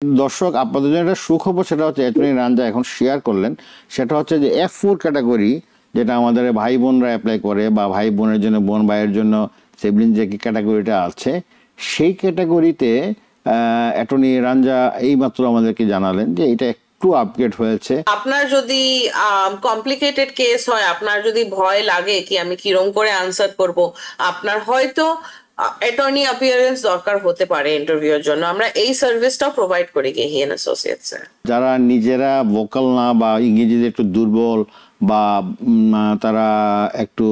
দর্শক আপনাদের জন্য একটা সুখবর, সেটা হচ্ছে অ্যাটর্নি রাঞ্জা এখন শেয়ার করলেন। সেটা হচ্ছে যে F4 ক্যাটাগরি, যেটা আমাদের ভাই বোনরা অ্যাপ্লাই করে, বা ভাই বোনের জন্য, বোন ভাইয়ের জন্য সিবলিং যে ক্যাটাগরিটা আছে, সেই ক্যাটাগরিতে অ্যাটর্নি রাঞ্জা এইমাত্র আমাদেরকে জানালেন যে এটা একটু আপগ্রেড হয়েছে। আপনার যদি কমপ্লিকেটেড কেস হয়, আপনার যদি ভয় লাগে কি আমি কিরম করে আনসার করব, আপনার হয়তো অ্যাটর্নি অ্যাপিয়ারেন্স দরকার হতে পারে ইন্টারভিউর জন্য, আমরা এই সার্ভিসটাও প্রোভাইড করি গেহিয়ান অ্যাসোসিয়েটস এ। যারা নিজেরা ভোকাল না, বা ইংরেজিতে একটু দুর্বল, বা তারা একটু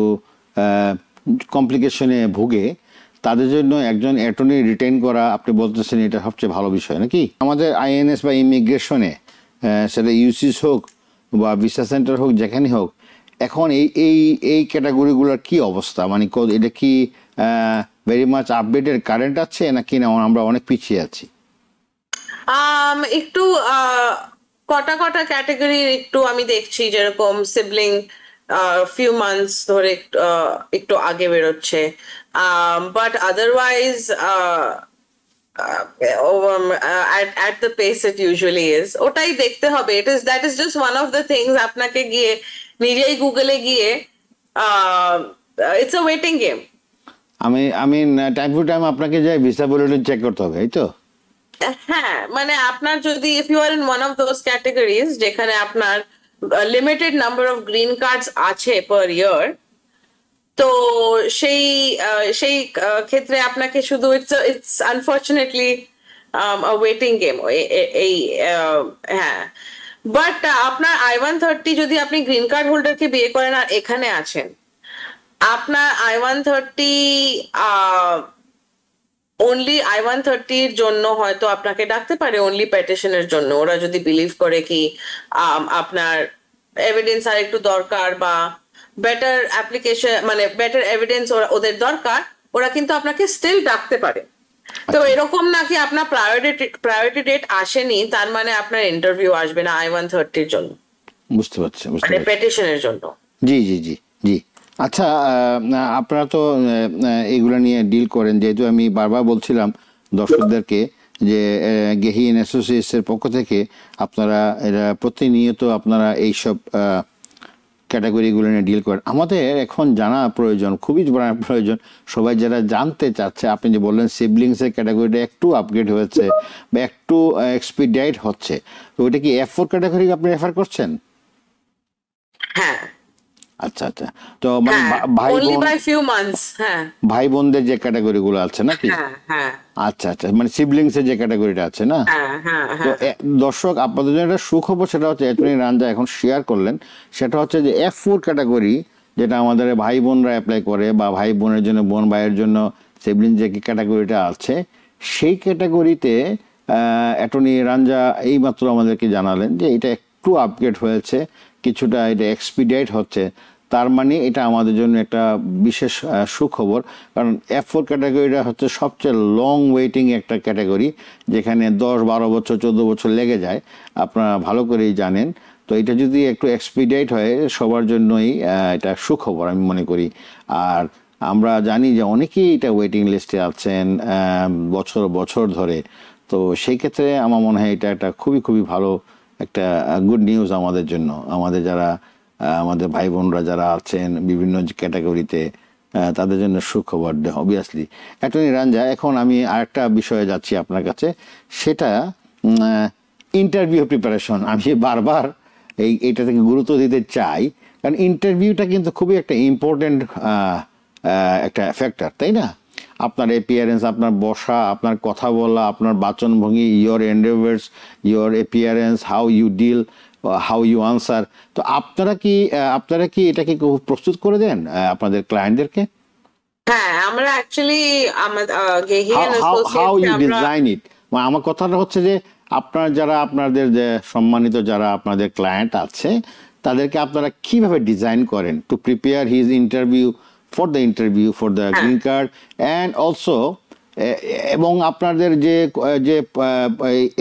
কমপ্লিকেশনে ভুগে, তাদের জন্য একজন অ্যাটর্নি রিটেইন করা, আপনি বলতেছেন এটা সবচেয়ে ভালো বিষয় নাকি? আমাদের আইএনএস বা ইমিগ্রেশনে, সেটা ইউসিস হোক বা ভিসা সেন্টার হোক, যেখানে হোক, এখন এই এই এই ক্যাটাগরিগুলোর কি অবস্থা? মানে এটা কি ভেরি মাচ আপডেটেড, কারেন্ট আছে নাকি না আমরা অনেক পিছিয়ে আছি? একটু কটা কটা ক্যাটাগরির একটু আমি দেখছি, যেরকম সিবলিং ফিউ মান্থস ধরে একটু আগে বেরোচ্ছে, but otherwise at the pace it usually is, ওটাই দেখতে হবে। that is just one of the things, আপনাকে গিয়ে নিজেই গুগলে গিয়ে it's a waiting game। আমি আমি টাইম টু টাইম আপনাকে যাই ভিসা বুলেটিন চেক করতে হবে, এই তো? হ্যাঁ, মানে আপনার যদি if you are in one of those categories যেখানে আপনার limited number of green cards আছে পার ইয়ার, তো সেই সেই ক্ষেত্রে আপনাকে শুধু ইটস আনফর্চুনেটলি ওয়েটিং গেম এই হ্যাঁ। বাট আপনার I-130, যদি আপনি গ্রিন কার্ড হোল্ডারকে বিয়ে করেন আর এখানে আছেন, আপনার I-130 অনলি I-130 জন্য হয়তো আপনাকে ডাকতে পারে, অনলি পেটিশনের জন্য। ওরা যদি বিলিভ করে কি আপনার এভিডেন্স আর একটু দরকার, বা বেটার অ্যাপ্লিকেশন, মানে বেটার এভিডেন্স ওদের দরকার, ওরা কিন্তু আপনাকে স্টিল ডাকতে পারে। তো এরকম নাকি আপনার প্রায়োরিটি ডেট আসেনি তার মানে আপনার ইন্টারভিউ আসবে না I-130 জন্য। বুঝতে পারছি, মানে পেটিশনের জন্য। জি জি জি জি। আচ্ছা, আপনারা তো এগুলো নিয়ে ডিল করেন, যেহেতু আমি বারবার বলছিলাম দর্শকদেরকে যে গেহিয়ান অ্যাসোসিয়েটসের পক্ষ থেকে আপনারা প্রতিনিয়ত আপনারা এইসব ক্যাটাগরিগুলো নিয়ে ডিল করেন। আমাদের এখন জানা প্রয়োজন, খুবই জানা প্রয়োজন, সবাই যারা জানতে চাচ্ছে। আপনি যে বললেন সিবলিংসের ক্যাটাগরিটা একটু আপগ্রেড হয়েছে বা একটু এক্সপিডাইট হচ্ছে, তো ওইটা কি F4 ক্যাটাগরি আপনি রেফার করছেন? হ্যাঁ। আচ্ছা আচ্ছা। তো মানে ভাই বোনদের যে ক্যাটাগরিগুলো আছে নাকি? আচ্ছা আচ্ছা, মানে সিবলিংসের যে ক্যাটাগরিটা আছে না? তো দর্শক আপনাদের জন্য একটা সুখবর, সেটা হচ্ছে অ্যাটর্নি রাঞ্জা এখন শেয়ার করলেন। সেটা হচ্ছে যে F4 ক্যাটাগরি, যেটা আমাদের ভাই বোনরা অ্যাপ্লাই করে, বা ভাই বোনের জন্য, বোন ভাইয়ের জন্য সিবলিং যে ক্যাটাগরিটা আছে, সেই ক্যাটাগরিতে অ্যাটর্নি রাঞ্জা এইমাত্র আমাদেরকে জানালেন যে এটা একটু আপগ্রেড হয়েছে, কিছুটা এটা এক্সপিডাইট হচ্ছে। তার মানে এটা আমাদের জন্য একটা বিশেষ সুখবর, কারণ F4 ক্যাটাগরিটা হচ্ছে সবচেয়ে লং ওয়েটিং একটা ক্যাটাগরি, যেখানে 10-12 বছর 14 বছর লেগে যায়, আপনারা ভালো করেই জানেন। তো এটা যদি একটু এক্সপিডাইট হয়, সবার জন্যই এটা সুখবর আমি মনে করি। আর আমরা জানি যে অনেকেই এটা ওয়েটিং লিস্টে আছেন বছর বছর ধরে। তো সেই ক্ষেত্রে আমার মনে হয় এটা একটা খুবই খুবই ভালো একটা গুড নিউজ আমাদের জন্য, আমাদের যারা আমাদের ভাই বোনরা যারা আছেন বিভিন্ন ক্যাটাগরিতে, তাদের জন্য সুখবর অবভিয়াসলি। অ্যাটর্নি রাঞ্জা, এখন আমি আরেকটা বিষয়ে যাচ্ছি আপনার কাছে, সেটা ইন্টারভিউ প্রিপারেশন। আমি বারবার এইটা থেকে গুরুত্ব দিতে চাই, কারণ ইন্টারভিউটা কিন্তু খুবই একটা ইম্পর্টেন্ট একটা ফ্যাক্টর, তাই না? আপনার অ্যাপিয়ারেন্স, আপনার বসা, আপনার কথা বলা, আপনার বাচনভঙ্গি, your endeavours, your appearance, how you deal, how you answer. তো আপনারা কি এটাকে প্রস্তুত করে দেন আপনাদের ক্লায়েন্টদেরকে? হ্যাঁ, আমরা অ্যাকচুয়ালি হাউ ইউ ডিজাইন ইট। আমার কথাটা হচ্ছে যে আপনাদের যে সম্মানিত যারা আপনাদের ক্লায়েন্ট আছে, তাদেরকে আপনারা কিভাবে ডিজাইন করেন to prepare his interview, for the green card, and also এবং আপনাদের যে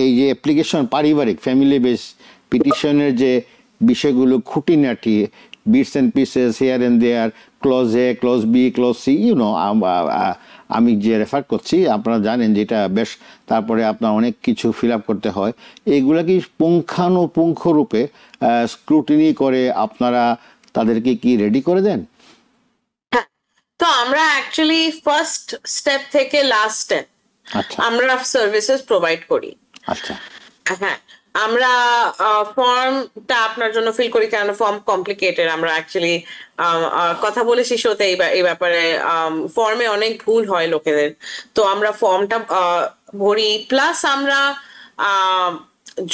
এই যে অ্যাপ্লিকেশন, পারিবারিক ফ্যামিলি বেস পিটিশনের যে বিষয়গুলো, খুঁটিনাটি, bits and pieces here and there, clause A, clause B, clause C, আমি যে রেফার করছি আপনারা জানেন যেটা বেশ, তারপরে আপনার অনেক কিছু ফিল আপ করতে হয়, এগুলা কি পুঙ্খানুপুঙ্খ রূপে স্ক্রুটিনি করে আপনারা তাদেরকে কি রেডি করে দেন? তো আমরা অ্যাকচুয়ালি ফার্স্ট স্টেপ থেকে লাস্ট স্টেপ আমরা সার্ভিসেস প্রোভাইড করি। আচ্ছা, হ্যাঁ, আমরা ফর্মটা আপনার জন্য ফিল করি, কেন ফর্ম কমপ্লিকেটেড। আমরা অ্যাকচুয়ালি কথা বলেছি শোতে এই ব্যাপারে, ফর্মে অনেক ভুল হয় লোকেদের, তো আমরা ফর্মটা ভরি। প্লাস আমরা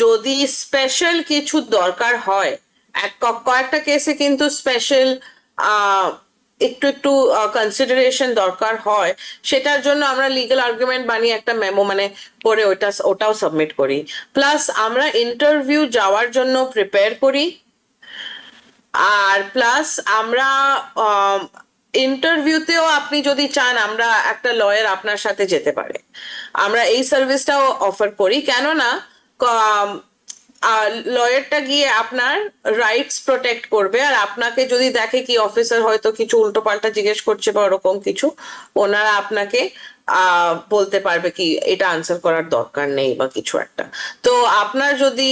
যদি স্পেশাল কিছু দরকার হয়, কয়েকটা কেসে কিন্তু স্পেশাল একটু একটু কনসিডারেশন দরকার হয়, সেটার জন্য আমরা লিগ্যাল আর্গুমেন্ট বানিয়ে একটা মেমো মানে করে ওটাও সাবমিট করি। প্লাস আমরা ইন্টারভিউ যাওয়ার জন্য প্রিপেয়ার করি, আর প্লাস আমরা ইন্টারভিউতেও আপনি যদি চান আমরা একটা লয়ার আপনার সাথে যেতে পারে, আমরা এই সার্ভিসটাও অফার করি। কেননা লয়ারটা গিয়ে আপনার রাইটস প্রোটেক্ট করবে, আর আপনাকে যদি দেখে কি অফিসার হয়তো কিছু উল্টোপাল্টা জিজ্ঞেস করছে বা ওরকম কিছু, ওনারা আপনাকে বলতে পারবে কি এটা আনসার করার দরকার নেই বা কিছু একটা। তো আপনার যদি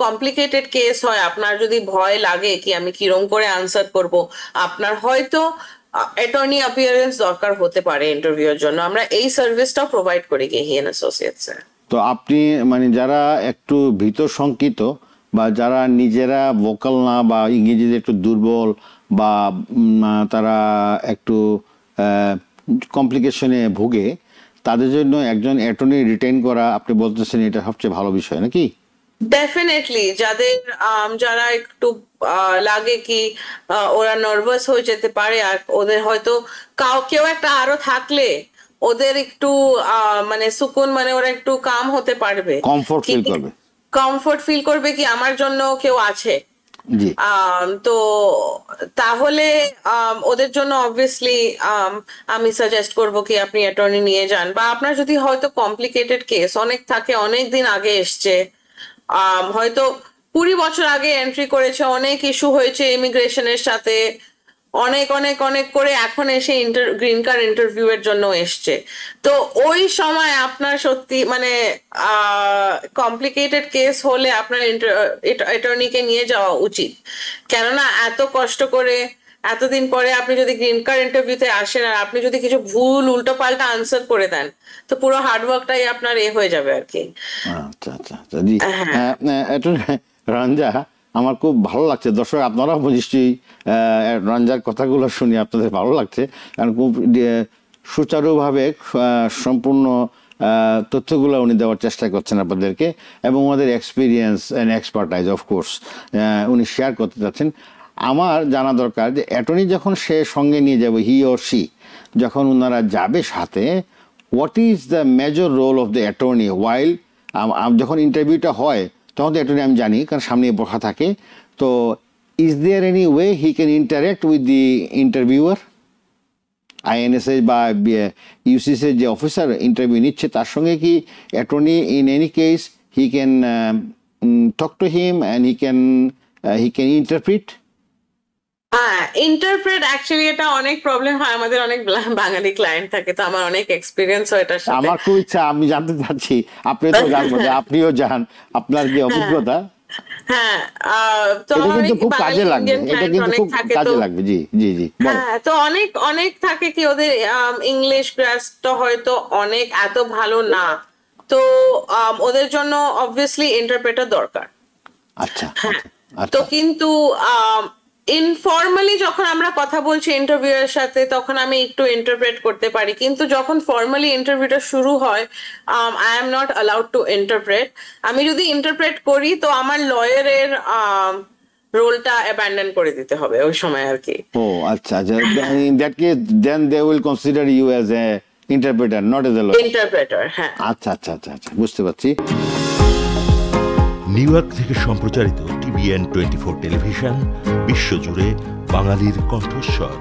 কমপ্লিকেটেড কেস হয়, আপনার যদি ভয় লাগে কি আমি কিরম করে আনসার করব, আপনার হয়তো অ্যাটর্নি অ্যাপিয়ারেন্স দরকার হতে পারে ইন্টারভিউর জন্য, আমরা এই সার্ভিসটাও প্রোভাইড করি গেহি এন্ড অ্যাসোসিয়েটস। তো আপনি মানে যারা একটু ভীত শঙ্কিত বা যারা নিজেরা ভোকাল না বা ইংরেজিতে একটু দুর্বল বা তারা একটু কমপ্লিকেশনে ভুগে, তাদের জন্য একজন অ্যাটর্নি রিটেইন করা আপনি বলতেছেন এটা সবচেয়ে ভালো বিষয় নাকি? ডেফিনেটলি যারা একটু লাগে কি ওরা নার্ভাস হয়ে যেতে পারে, আর ওদের হয়তো কেউ একটা আরো থাকলে ওদের একটু মানে সুকুন, মানে ওরা একটু কাম হতে পারবে, কমফোর্ট ফিল করবে কি আমার জন্য কেউ আছে। তো তাহলে ওদের জন্য অবভিয়াসলি আমি সাজেস্ট করবো কি আপনি অ্যাটর্নি নিয়ে যান। বা আপনার যদি হয়তো কমপ্লিকেটেড কেস অনেক থাকে, অনেক দিন আগে এসছে, হয়তো 20 বছর আগে এন্ট্রি করেছে, অনেক ইস্যু হয়েছে ইমিগ্রেশনের সাথে, অনেক অনেক অনেক করে এখন এসে গ্রিন কার্ড ইন্টারভিউ এর জন্য এসছে, তো ওই সময় আপনার সত্যি মানে কমপ্লিকেটেড কেস হলে আপনার অ্যাটর্নিকে নিয়ে যাওয়া উচিত। কেননা এত কষ্ট করে এতদিন পরে আপনি যদি গ্রিন কার্ড ইন্টারভিউতে আসেন আর আপনি যদি কিছু ভুল উল্টো পাল্টা আনসার করে দেন, তো পুরো হার্ডওয়ার্কটাই আপনার হয়ে যাবে আর কি। আচ্ছা আচ্ছা আচ্ছা, জি রঞ্জা, আমার খুব ভালো লাগছে। দর্শক আপনারাও নিশ্চয়ই রঞ্জার কথাগুলো শুনে আপনাদের ভালো লাগছে, কারণ খুব সুচারুভাবে সম্পূর্ণ তথ্যগুলো উনি দেওয়ার চেষ্টা করছেন আপনাদেরকে, এবং ওনাদের এক্সপিরিয়েন্স অ্যান্ড এক্সপার্টাইজ অফকোর্স উনি শেয়ার করতে চাচ্ছেন। আমার জানা দরকার যে অ্যাটর্নি যখন সে সঙ্গে নিয়ে যাবে, হি অর সি যখন ওনারা যাবে সাথে, what is the major role of the attorney while, যখন ইন্টারভিউটা হয় তখন তো অ্যাটর্নি আমি জানি কারণ সামনে বসা থাকে, তো is there any way he can interact with the interviewer? INSA বা ইউসিসির যে অফিসার ইন্টারভিউ নিচ্ছে তার সঙ্গে কি attorney in any case he can talk to him and he can interpret? Interpret actually এটা অনেক প্রবলেম হয়, আমাদের অনেক বাঙালি ক্লায়েন্ট থাকে, তো আমার অনেক এক্সপিরিয়েন্স হয় এটার সাথে। আমার খুব ইচ্ছা, আমি জানতে চাচ্ছি, আপনি তো জানবেন, আপনিও জান, আপনার কি অভিজ্ঞতা? হ্যাঁ, তো খুব কাজে লাগবে, এটা কিন্তু খুব কাজে লাগবে। জি জি জি, হ্যাঁ, তো অনেক থাকে কি ওদের ইংলিশ গ্রাসটা হয়তো অনেক এত ভালো না, তো ওদের জন্য অবভিয়াসলি ইন্টারপ্রেটার দরকার। আচ্ছা, হ্যাঁ, তো কিন্তু ইনফর্মালি যখন আমরা কথা বলছি ইন্টারভিউয়ের সাথে তখন আমি একটু ইন্টারপ্রেট করতে পারি, কিন্তু যখন ফর্মালি ইন্টারভিউটা শুরু হয় I am not allowed to interpret. আমি যদি ইন্টারপ্রেট করি তো আমার লয়ারের রোলটা অ্যাবান্ডন করে দিতে হবে ওই সময় আর কি। ও আচ্ছা, in that case then they will consider you as a interpreter, not as a lawyer. Interpreter, হ্যাঁ। আচ্ছা আচ্ছা আচ্ছা আচ্ছা, বুঝতে পারছি। নিউ ইয়র্ক থেকে সম্প্রচারিত TVN 24 টেলিভিশন, বিশ্বজুড়ে বাঙালির কণ্ঠস্বর।